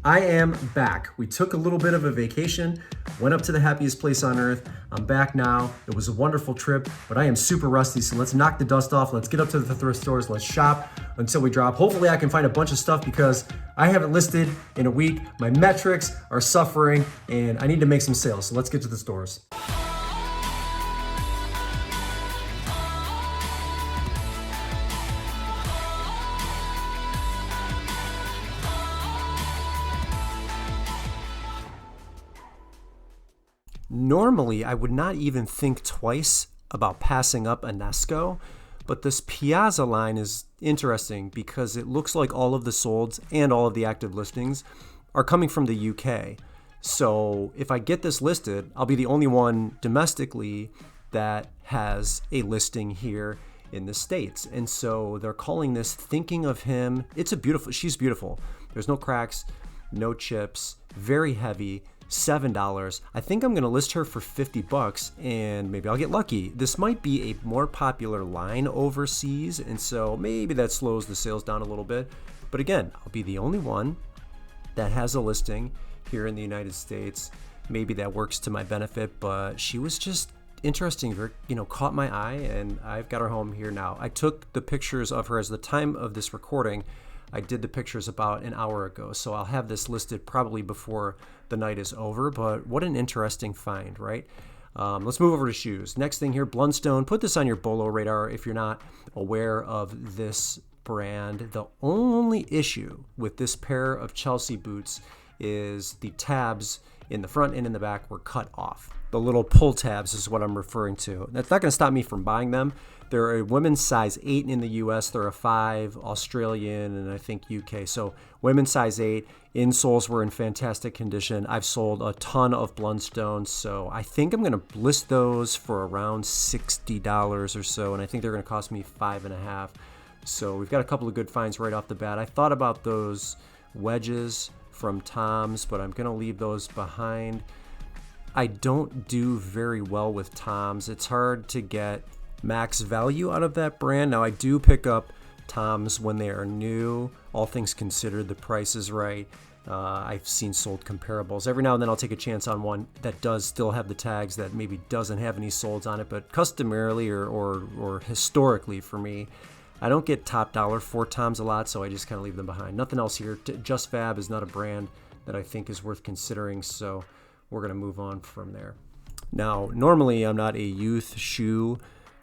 I am back. We took a little bit of a vacation, went up to the happiest place on earth. I'm back now. It was a wonderful trip, but I am super rusty, so let's knock the dust off. Let's get up to the thrift stores. Let's shop until we drop. Hopefully I can find a bunch of stuff because I haven't listed in a week. My metrics are suffering and I need to make some sales. So let's get to the stores. Normally, I would not even think twice about passing up a Nesco, but this Piazza line is interesting because it looks like all of the solds and all of the active listings are coming from the UK. So if I get this listed, I'll be the only one domestically that has a listing here in the States. And so they're calling this Thinking of Him. She's beautiful. There's no cracks, no chips, very heavy. $7. I think I'm going to list her for $50 and maybe I'll get lucky. This might be a more popular line overseas, and so maybe that slows the sales down a little bit. But again, I'll be the only one that has a listing here in the United States. Maybe that works to my benefit, but she was just interesting, caught my eye, and I've got her home here now. I took the pictures of her as the time of this recording. I did the pictures about an hour ago, so I'll have this listed probably before the night is over, but what an interesting find, right? Let's move over to shoes. Next thing here, Blundstone. Put this on your BOLO radar if you're not aware of this brand. The only issue with this pair of Chelsea boots is the tabs in the front and in the back were cut off. The little pull tabs is what I'm referring to. That's not going to stop me from buying them. They're a women's size 8 in the US. They're a 5 Australian and I think UK. So women's size 8. Insoles were in fantastic condition. I've sold a ton of Blundstones, so I think I'm going to list those for around $60 or so, and I think they're going to cost me $5.50. So we've got a couple of good finds right off the bat. I thought about those wedges from Tom's, but I'm going to leave those behind. I don't do very well with Tom's. It's hard to get max value out of that brand. Now I do pick up Tom's when they are new. All things considered, the price is right. I've seen sold comparables. Every now and then I'll take a chance on one that does still have the tags that maybe doesn't have any solds on it, but customarily or historically for me, I don't get top dollar for Tom's a lot, so I just kind of leave them behind. Nothing else here. Just Fab is not a brand that I think is worth considering, so we're going to move on from there. Now, normally I'm not a youth shoe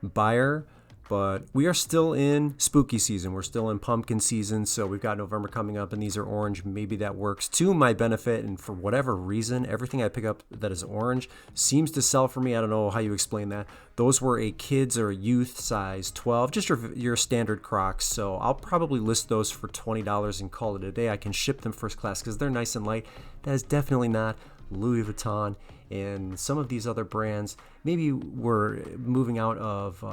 buyer, but we are still in spooky season. We're still in pumpkin season, so we've got November coming up, and these are orange. Maybe that works to my benefit, and for whatever reason, everything I pick up that is orange seems to sell for me. I don't know how you explain that. Those were a kids or youth size 12, just your standard Crocs, so I'll probably list those for $20 and call it a day. I can ship them first class because they're nice and light. That is definitely not Louis Vuitton and some of these other brands. Maybe we're moving out of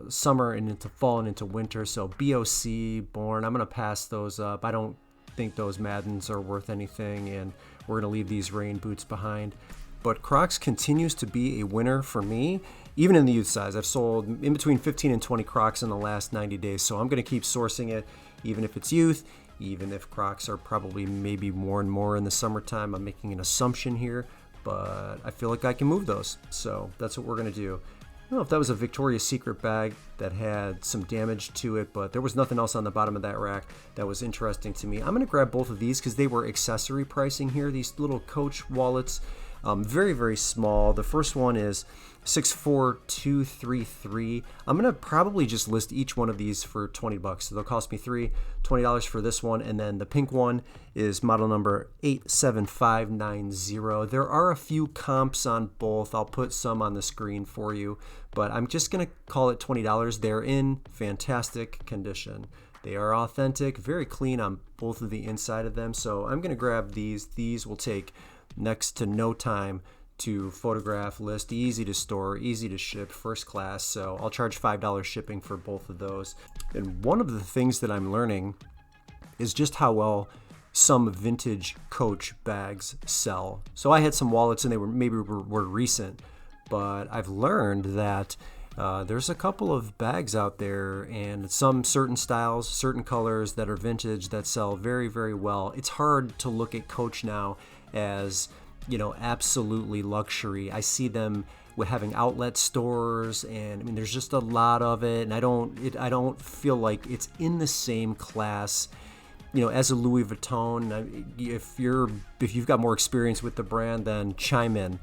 summer and into fall and into winter, so BOC, Born, I'm going to pass those up. I don't think those Maddens are worth anything, and we're going to leave these rain boots behind. But Crocs continues to be a winner for me, even in the youth size. I've sold in between 15 and 20 Crocs in the last 90 days, so I'm going to keep sourcing it, even if it's youth, even if Crocs are probably maybe more and more in the summertime. I'm making an assumption here, but I feel like I can move those, so that's what we're going to do. I don't know if that was a Victoria's Secret bag that had some damage to it, but there was nothing else on the bottom of that rack that was interesting to me. I'm going to grab both of these because they were accessory pricing here. These little Coach wallets, very, very small. The first one is 64233. I'm going to probably just list each one of these for $20. So they'll cost me $20 for this one. And then the pink one is model number 87590. There are a few comps on both. I'll put some on the screen for you, but I'm just going to call it $20. They're in fantastic condition. They are authentic, very clean on both of the inside of them. So I'm going to grab these. These will take next to no time to photograph, list, easy to store, easy to ship, first class. So I'll charge $5 shipping for both of those. And one of the things that I'm learning is just how well some vintage Coach bags sell. So I had some wallets and they were recent, but I've learned that There's a couple of bags out there and some certain styles, certain colors that are vintage that sell very, very well. It's hard to look at Coach now as, absolutely luxury. I see them with having outlet stores, and I mean, there's just a lot of it, and I don't feel like it's in the same class, as a Louis Vuitton. If you've got more experience with the brand, then chime in.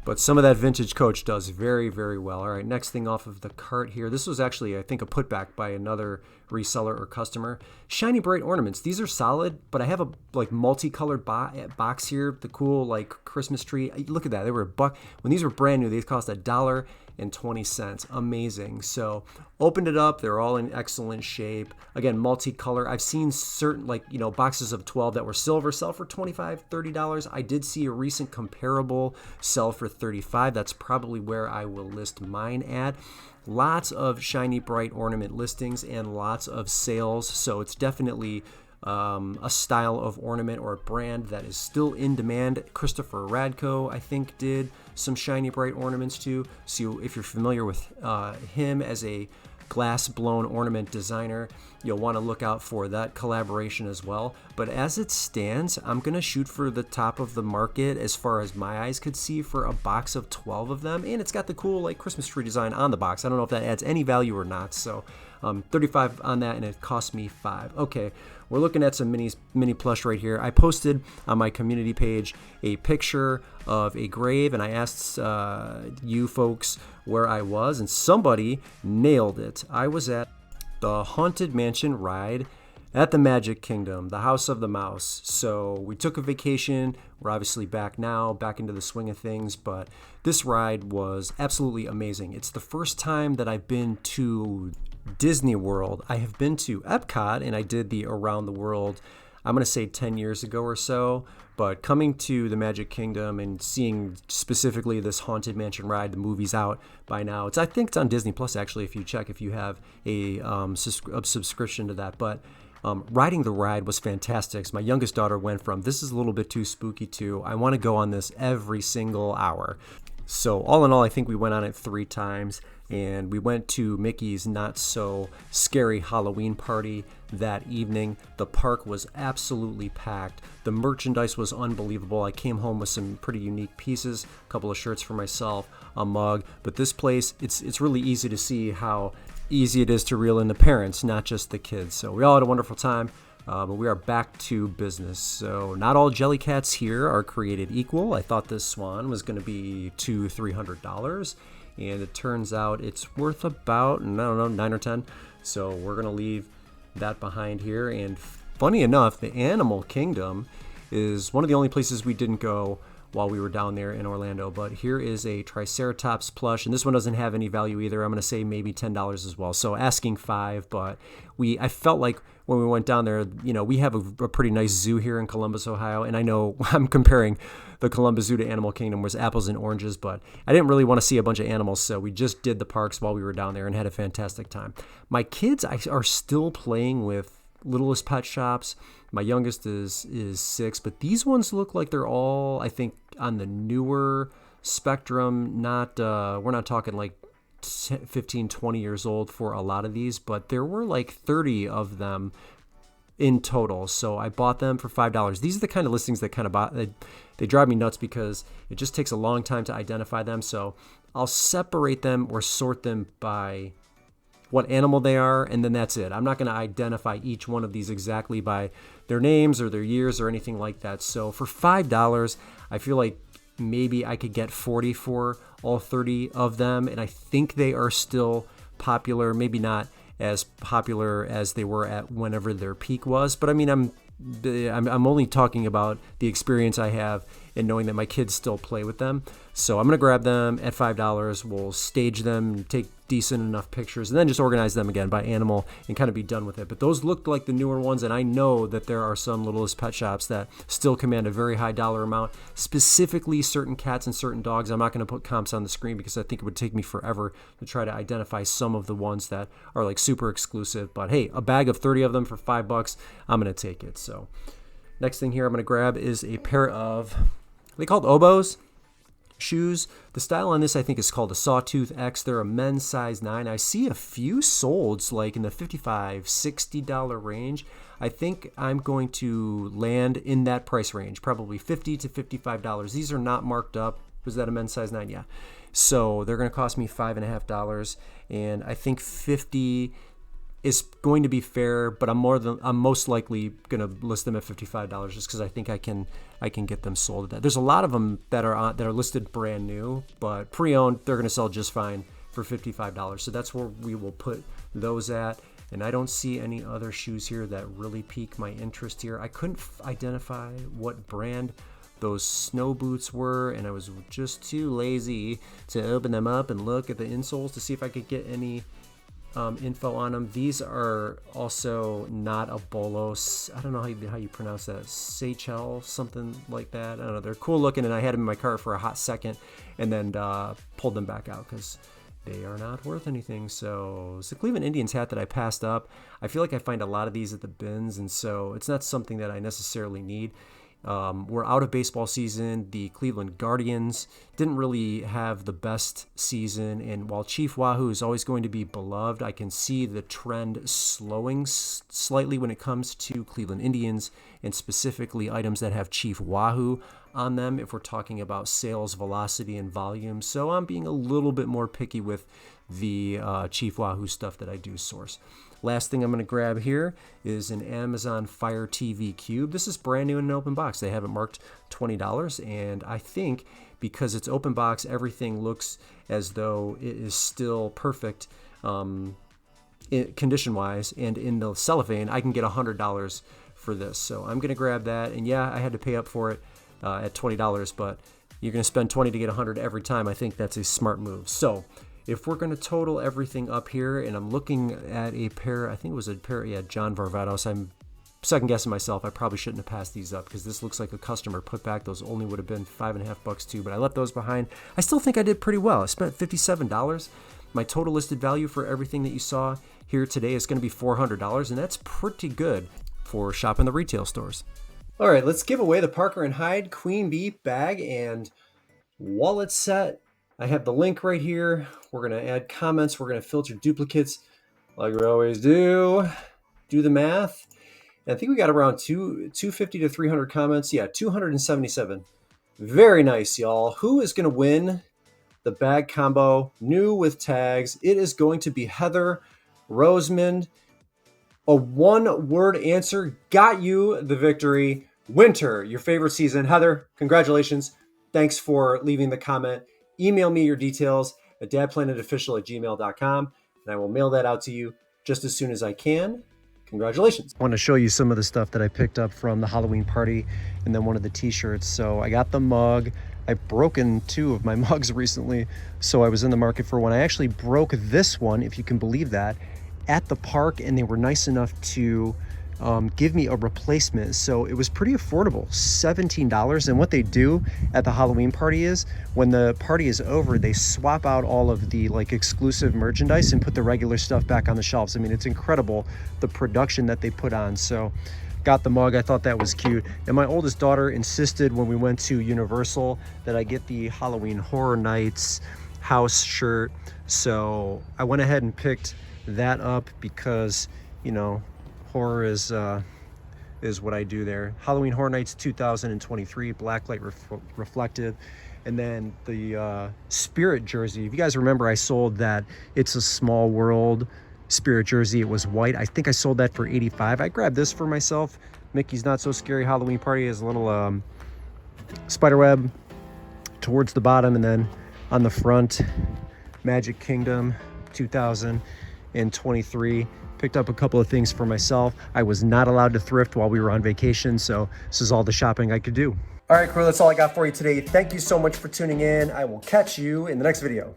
But some of that vintage Coach does very, very well. All right, next thing off of the cart here. This was actually, I think, a putback by another reseller or customer. Shiny Bright ornaments. These are solid, but I have a multicolored box here. The cool Christmas tree. Look at that. They were $1. When these were brand new, these cost $1.20. Amazing. So opened it up. They're all in excellent shape. Again, multicolor. I've seen certain boxes of 12 that were silver sell for $25, $30. I did see a recent comparable sell for $35. That's probably where I will list mine at. Lots of Shiny Bright ornament listings and lots of sales. So it's definitely a style of ornament or a brand that is still in demand. Christopher Radko, I think, did some Shiny Bright ornaments too. So if you're familiar with him as a glass blown ornament designer, you'll want to look out for that collaboration as well. But as it stands, I'm going to shoot for the top of the market as far as my eyes could see for a box of 12 of them. And it's got the cool Christmas tree design on the box. I don't know if that adds any value or not. So $35 on that, and it cost me $5. Okay, we're looking at some mini plush right here. I posted on my community page a picture of a grave, and I asked you folks where I was, and somebody nailed it. I was at the Haunted Mansion ride at the Magic Kingdom, the House of the Mouse. So we took a vacation. We're obviously back now, back into the swing of things, but this ride was absolutely amazing. It's the first time that I've been to Disney World. I have been to Epcot, and I did the Around the World, I'm going to say 10 years ago or so, but coming to the Magic Kingdom and seeing specifically this Haunted Mansion ride, the movie's out by now. I think it's on Disney Plus, actually, if you have a subscription to that. But riding the ride was fantastic. So my youngest daughter went from, this is a little bit too spooky, to, I want to go on this every single hour. So all in all, I think we went on it 3 times, and we went to Mickey's not so scary Halloween party that evening. The park was absolutely packed. The merchandise was unbelievable. I came home with some pretty unique pieces, a couple of shirts for myself, a mug. But this place, it's really easy to see how easy it is to reel in the parents, not just the kids. So we all had a wonderful time. But we are back to business. So not all Jellycats here are created equal. I thought this swan was going to be $200-$300, and it turns out it's worth about, I don't know, 9 or 10. So we're going to leave that behind here. And funny enough, the Animal Kingdom is one of the only places we didn't go while we were down there in Orlando. But here is a Triceratops plush, and this one doesn't have any value either. I'm going to say maybe $10 as well. So asking $5, but I felt like when we went down there, we have a pretty nice zoo here in Columbus, Ohio, and I know I'm comparing the Columbus Zoo to Animal Kingdom, where it's apples and oranges, but I didn't really want to see a bunch of animals, so we just did the parks while we were down there and had a fantastic time. My kids are still playing with Littlest Pet Shops. My youngest is 6, but these ones look like they're all, I think, on the newer spectrum. We're not talking like 15, 20 years old for a lot of these, but there were like 30 of them in total. So I bought them for $5. These are the kind of listings that they drive me nuts because it just takes a long time to identify them. So I'll separate them or sort them by what animal they are, and then that's it. I'm not going to identify each one of these exactly by their names or their years or anything like that. So for $5, I feel like maybe I could get 40 for all 30 of them, and I think they are still popular. Maybe not as popular as they were at whenever their peak was, but I mean, I'm only talking about the experience I have and knowing that my kids still play with them. So I'm going to grab them at $5. We'll stage them, take decent enough pictures, and then just organize them again by animal and kind of be done with it. But those looked like the newer ones, and I know that there are some Littlest Pet Shops that still command a very high dollar amount, specifically certain cats and certain dogs. I'm not going to put comps on the screen because I think it would take me forever to try to identify some of the ones that are like super exclusive. But hey, a bag of 30 of them for $5, I'm going to take it. So next thing here I'm going to grab is a pair of, are they called oboes? Shoes, the style on this I think is called a Sawtooth X. They're a men's size 9. I see a few solds like in the $55, $60 range. I think I'm going to land in that price range, probably $50 to $55. These are not marked up. Was that a men's size 9? Yeah. So they're going to cost me $5.50, and I think 50 is going to be fair, but I'm most likely going to list them at $55 just because I think I can get them sold at that. There's a lot of them that are listed brand new, but pre-owned they're going to sell just fine for $55. So that's where we will put those at. And I don't see any other shoes here that really pique my interest here. I couldn't identify what brand those snow boots were, and I was just too lazy to open them up and look at the insoles to see if I could get any info on them. These are also not a BOLO. I don't know how you pronounce that. Seychelles, something like that. I don't know. They're cool looking, and I had them in my car for a hot second and then pulled them back out because they are not worth anything. So it's the Cleveland Indians hat that I passed up. I feel like I find a lot of these at the bins, and so it's not something that I necessarily need. We're out of baseball season. The Cleveland Guardians didn't really have the best season, and while Chief Wahoo is always going to be beloved, I can see the trend slowing slightly when it comes to Cleveland Indians, and specifically items that have Chief Wahoo on them if we're talking about sales velocity and volume. So I'm being a little bit more picky with the Chief Wahoo stuff that I do source. Last thing I'm going to grab here is an Amazon Fire TV Cube. This is brand new in an open box. They have it marked $20, and I think because it's open box, everything looks as though it is still perfect condition-wise, and in the cellophane, I can get $100 for this. So I'm going to grab that, and yeah, I had to pay up for it at $20, but you're going to spend $20 to get $100 every time. I think that's a smart move. So if we're going to total everything up here, and I'm looking at a pair, I think it was a pair, yeah, John Varvatos. I'm second guessing myself. I probably shouldn't have passed these up because this looks like a customer put back. Those only would have been $5.50 too, but I left those behind. I still think I did pretty well. I spent $57. My total listed value for everything that you saw here today is going to be $400, and that's pretty good for shopping the retail stores. All right, let's give away the Parker & Hyde Queen Bee bag and wallet set. I have the link right here. We're going to add comments. We're going to filter duplicates like we always do. Do the math. And I think we got around 250 to 300 comments. Yeah, 277. Very nice, y'all. Who is going to win the bag combo new with tags? It is going to be Heather Rosemond. A one-word answer got you the victory. Winter, your favorite season. Heather, congratulations. Thanks for leaving the comment. Email me your details at dadplanetofficial@gmail.com, and I will mail that out to you just as soon as I can. Congratulations. I want to show you some of the stuff that I picked up from the Halloween party and then one of the t-shirts. So I got the mug. I've broken 2 of my mugs recently, so I was in the market for one. I actually broke this one, if you can believe that, at the park, and they were nice enough to give me a replacement. So it was pretty affordable, $17. And what they do at the Halloween party is when the party is over, they swap out all of the like exclusive merchandise and put the regular stuff back on the shelves. I mean, it's incredible the production that they put on. So got the mug. I thought that was cute. And my oldest daughter insisted when we went to Universal that I get the Halloween Horror Nights house shirt. So I went ahead and picked that up because, you know, horror is what I do there. Halloween Horror Nights 2023, blacklight reflective. And then the Spirit jersey. If you guys remember, I sold that It's a Small World Spirit jersey. It was white. I think I sold that for $85. I grabbed this for myself. Mickey's Not So Scary Halloween Party has a little spiderweb towards the bottom, and then on the front, Magic Kingdom 2023. Picked up a couple of things for myself. I was not allowed to thrift while we were on vacation, so this is all the shopping I could do. All right, crew, that's all I got for you today. Thank you so much for tuning in. I will catch you in the next video.